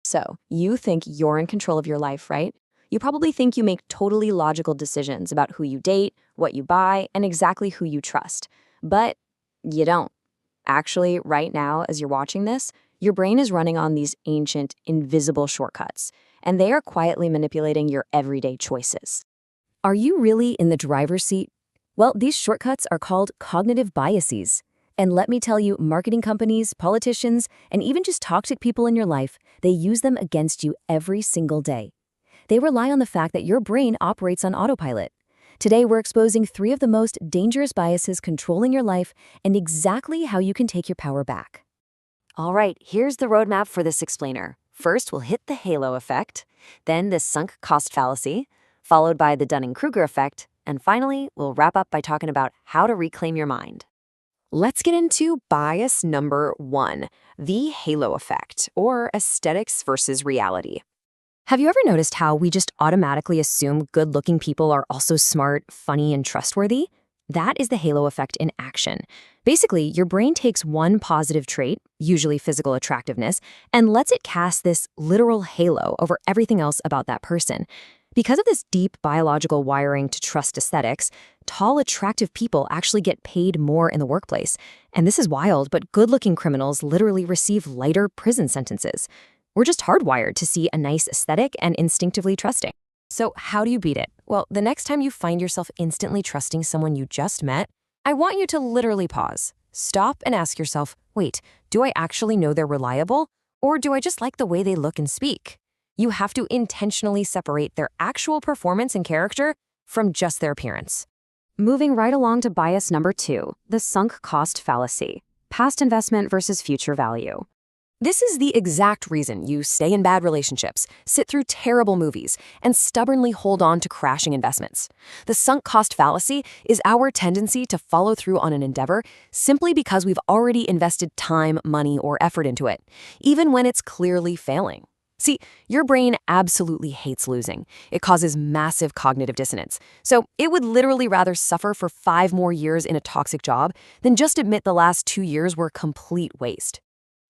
So, you think you're in control of your life, right? You probably think you make totally logical decisions about who you date, what you buy, and exactly who you trust. But you don't. Actually, right now, as you're watching this, your brain is running on these ancient, invisible shortcuts, and they are quietly manipulating your everyday choices. Are you really in the driver's seat? Well, these shortcuts are called cognitive biases. And let me tell you, marketing companies, politicians, and even just toxic people in your life, they use them against you every single day. They rely on the fact that your brain operates on autopilot. Today, we're exposing three of the most dangerous biases controlling your life and exactly how you can take your power back. All right, here's the roadmap for this explainer. First, we'll hit the halo effect, then the sunk cost fallacy, followed by the Dunning-Kruger effect, and finally, we'll wrap up by talking about how to reclaim your mind. Let's get into bias number 1, the halo effect, or aesthetics versus reality. Have you ever noticed how we just automatically assume good-looking people are also smart, funny, and trustworthy? That is the halo effect in action. Basically, your brain takes one positive trait, usually physical attractiveness, and lets it cast this literal halo over everything else about that person. Because of this deep biological wiring to trust aesthetics, tall, attractive people actually get paid more in the workplace. And this is wild, but good-looking criminals literally receive lighter prison sentences. We're just hardwired to see a nice aesthetic and instinctively trusting. So how do you beat it? Well, the next time you find yourself instantly trusting someone you just met, I want you to literally pause. Stop and ask yourself, wait, do I actually know they're reliable? Or do I just like the way they look and speak? You have to intentionally separate their actual performance and character from just their appearance. Moving right along to bias number 2, the sunk cost fallacy, past investment versus future value. This is the exact reason you stay in bad relationships, sit through terrible movies, and stubbornly hold on to crashing investments. The sunk cost fallacy is our tendency to follow through on an endeavor simply because we've already invested time, money, or effort into it, even when it's clearly failing. See, your brain absolutely hates losing. It causes massive cognitive dissonance. So it would literally rather suffer for 5 more years in a toxic job than just admit the last 2 years were complete waste.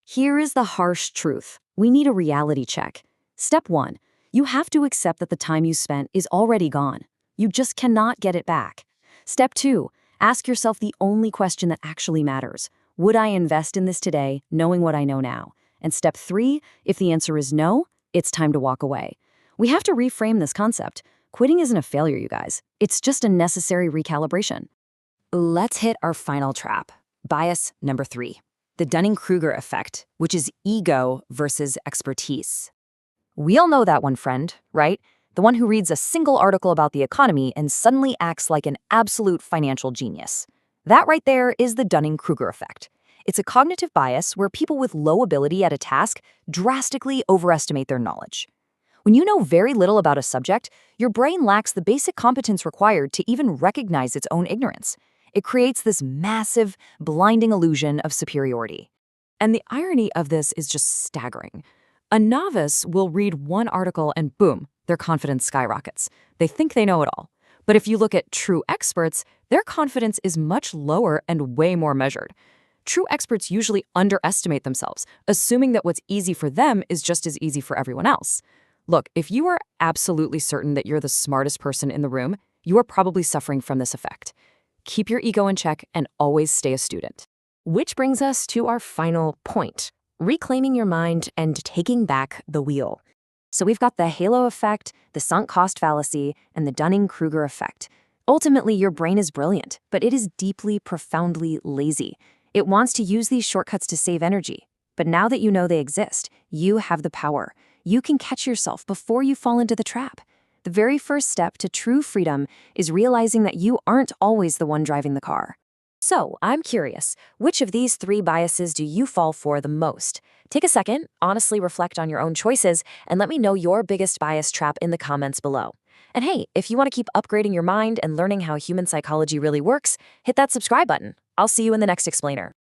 Here is the harsh truth. We need a reality check. Step 1, you have to accept that the time you spent is already gone. You just cannot get it back. Step 2, ask yourself the only question that actually matters. Would I invest in this today, knowing what I know now? And step 3, if the answer is no, it's time to walk away. We have to reframe this concept. Quitting isn't a failure, you guys. It's just a necessary recalibration. Let's hit our final trap. Bias number 3. The Dunning-Kruger effect, which is ego versus expertise. We all know that one, friend, right? The one who reads a single article about the economy and suddenly acts like an absolute financial genius. That right there is the Dunning-Kruger effect. It's a cognitive bias where people with low ability at a task drastically overestimate their knowledge. When you know very little about a subject, your brain lacks the basic competence required to even recognize its own ignorance. It creates this massive, blinding illusion of superiority. And the irony of this is just staggering. A novice will read one article and boom, their confidence skyrockets. They think they know it all. But if you look at true experts, their confidence is much lower and way more measured. True experts usually underestimate themselves, assuming that what's easy for them is just as easy for everyone else. Look, if you are absolutely certain that you're the smartest person in the room, you are probably suffering from this effect. Keep your ego in check and always stay a student. Which brings us to our final point, reclaiming your mind and taking back the wheel. So we've got the halo effect, the sunk cost fallacy, and the Dunning-Kruger effect. Ultimately, your brain is brilliant, but it is deeply, profoundly lazy. It wants to use these shortcuts to save energy. But now that you know they exist, you have the power. You can catch yourself before you fall into the trap. The very first step to true freedom is realizing that you aren't always the one driving the car. So, I'm curious, which of these 3 biases do you fall for the most? Take a second, honestly reflect on your own choices, and let me know your biggest bias trap in the comments below. And hey, if you want to keep upgrading your mind and learning how human psychology really works, hit that subscribe button. I'll see you in the next explainer.